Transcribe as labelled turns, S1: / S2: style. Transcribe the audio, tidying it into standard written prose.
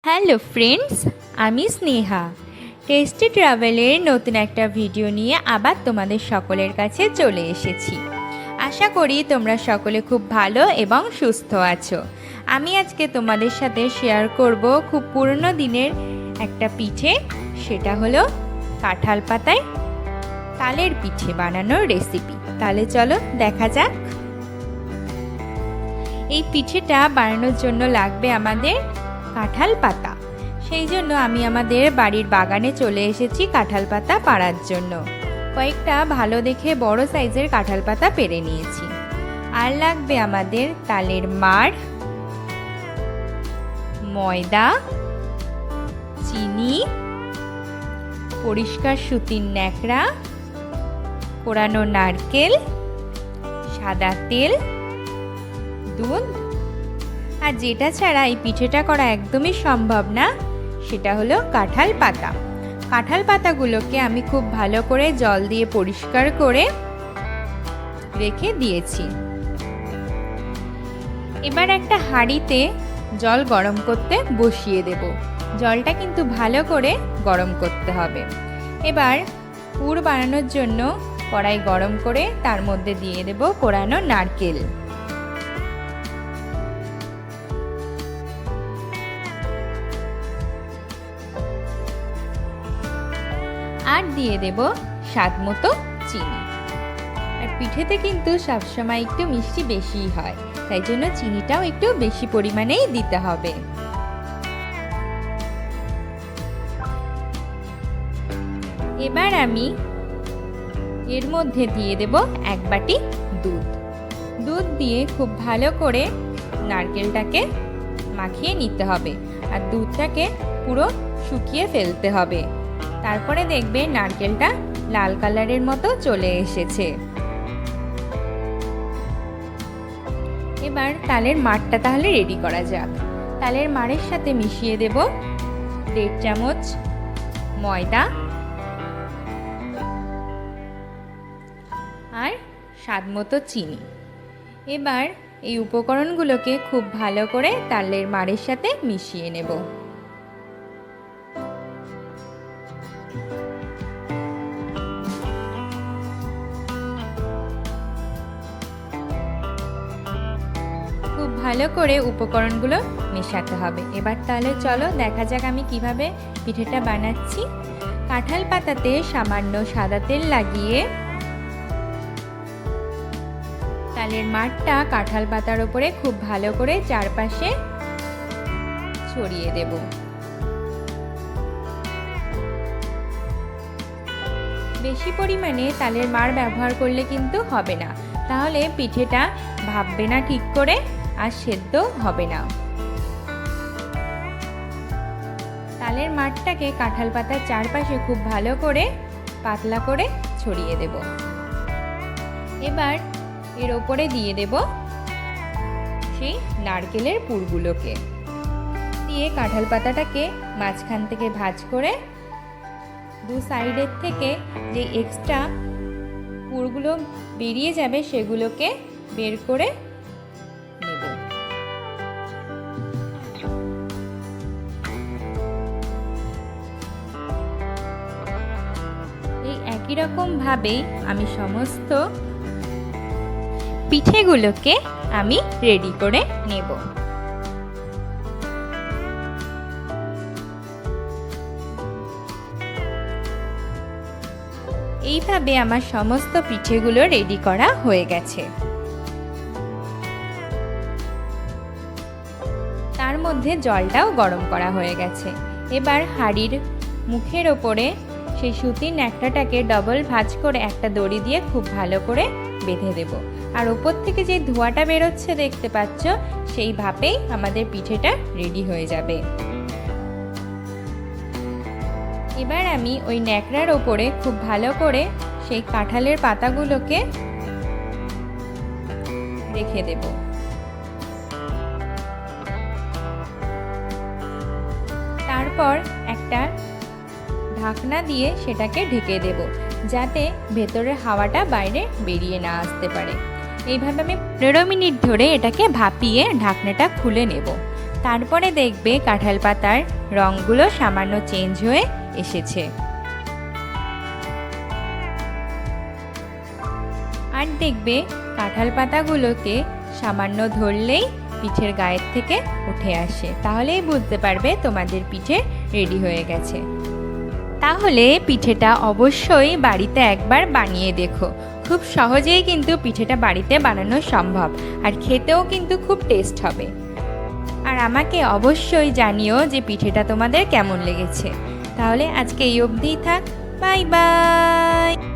S1: Hello friends, আমি Sneha. Tasty ট্রাভেলের নতুন একটা ভিডিও নিয়ে আবার তোমাদের সকলের কাছে চলে এসেছি। আশা করি তোমরা সকলে খুব ভালো এবং সুস্থ আছো। আমি আজকে তোমাদের সাথে শেয়ার করব খুব পুরনো দিনের একটা পিঠে, সেটা হলো কাঁঠাল পাতায় তালের পিঠে বানানোর রেসিপি। তাহলে চলো দেখা যাক। এই পিঠেটা বানানোর জন্য লাগবে আমাদের কাঁঠাল পাতা। সেই জন্য আমি আমাদের বাড়ির বাগানে চলে এসেছি কাঁঠাল পাতা পাড়ার জন্য। কয়েকটা ভালো দেখে বড় সাইজের কাঁঠাল পাতা পেরে নিয়েছি। আর লাগবে আমাদের তালের মাড়, ময়দা, চিনি, পরিষ্কার সুতির ন্যাকড়া, কোরানো নারকেল, সাদা তেল, দুধ, আর যেটা ছাড়া এই পিঠেটা করা একদমই সম্ভব না, সেটা হলো কাঁঠাল পাতা। কাঁঠাল পাতাগুলোকে আমি খুব ভালো করে জল দিয়ে পরিষ্কার করে রেখে দিয়েছি। এবার একটা হাঁড়িতে জল গরম করতে বসিয়ে দেব। জলটা কিন্তু ভালো করে গরম করতে হবে। এবার পুর বানানোর জন্য কড়াই গরম করে তার মধ্যে দিয়ে দেব কোরানো নারকেল। আর দিয়ে দেব স্বাদ মতো চিনি। আর পিঠেতে কিন্তু সবসময় একটু মিষ্টি বেশিই হয়, তাই জন্য চিনিটাও একটু বেশি পরিমাণেই দিতে হবে। এবার আমি এর মধ্যে দিয়ে দেব এক বাটি দুধ। দুধ দিয়ে খুব ভালো করে নারকেলটাকে মাখিয়ে নিতে হবে, আর দুধটাকে পুরো শুকিয়ে ফেলতে হবে। তারপরে দেখবে নারকেলটা লাল কালারের মতো চলে এসেছে। এবার তালের মাড়টা তাহলে রেডি করা যাক। তালের মাড়ের সাথে মিশিয়ে দেব 1.5 চামচ ময়দা আর স্বাদ মতো চিনি। এবার এই উপকরণগুলোকে খুব ভালো করে তালের মাড়ের সাথে মিশিয়ে নেব। খুব ভালো করে উপকরণগুলো মেশাতে হবে। এবার তাহলে চলো দেখা যাক আমি কিভাবে পিঠেটা বানাচ্ছি। কাঁঠাল পাতাতে সামান্য সাদা তেল লাগিয়ে তালের মাড়টা কাঁঠাল পাতার উপরে খুব ভালো করে চারপাশে ছড়িয়ে দেব। বেশি পরিমাণে তালের মাড় ব্যবহার করলে কিন্তু হবে না, তাহলে পিঠেটা ভাববে না ঠিক করে আর সেদ্ধ হবে না। তালের মাড়টাকে কাঁঠাল পাতার চারপাশে খুব ভালো করে পাতলা করে ছড়িয়ে দেব। এবার এর ওপরে দিয়ে দেব সেই নারকেলের পুরগুলোকে দিয়ে কাঁঠাল পাতাটাকে মাঝখান থেকে ভাঁজ করে দু সাইডের থেকে যে এক্সট্রা পুরগুলো বেরিয়ে যাবে সেগুলোকে বের করে নেব। এই একই রকম ভাবেই আমি সমস্ত পিঠেগুলোকে আমি রেডি করে নেব। এইভাবে আমার সমস্ত পিঠেগুলো রেডি করা হয়ে গেছে। তার মধ্যে জলটাও গরম করা হয়ে গেছে। এবার হাঁড়ির মুখের ওপরে সেই সুতির ন্যাকড়াটাকে ডবল ভাঁজ করে একটা দড়ি দিয়ে খুব ভালো করে বেঁধে দেব। আর ওপর থেকে যে ধোঁয়াটা বেরোচ্ছে দেখতে পাচ্ছ, সেই ভাপেই আমাদের পিঠেটা রেডি হয়ে যাবে। এবার আমি ওই ন্যাকড়ার ওপরে খুব ভালো করে সেই কাঁঠালের পাতাগুলোকে রেখে দেব। তারপর একটা ঢাকনা দিয়ে সেটাকে ঢেকে দেব, যাতে ভেতরের হাওয়াটা বাইরে বেরিয়ে না আসতে পারে। এইভাবে আমি 15 মিনিট ধরে এটাকে ভাপিয়ে ঢাকনাটা খুলে নেব। তারপরে দেখবে কাঁঠাল পাতার রঙগুলো সামান্য চেঞ্জ হয়ে এসেছে। আর দেখবে কাঁঠাল পাতাগুলোকে সামান্য ধরলেই পিঠের গায়ের থেকে উঠে আসে, তাহলেই বুঝতে পারবে তোমাদের পিঠে রেডি হয়ে গেছে। তাহলে পিঠেটা অবশ্যই বাড়িতে একবার বানিয়ে দেখো। খুব সহজেই কিন্তু পিঠেটা বাড়িতে বানানো সম্ভব, আর খেতেও কিন্তু খুব টেস্ট হবে। আর আমাকে অবশ্যই জানিও যে পিঠেটা তোমাদের কেমন লেগেছে। তাহলে আজকে এই অবধিই থাক। Bye bye.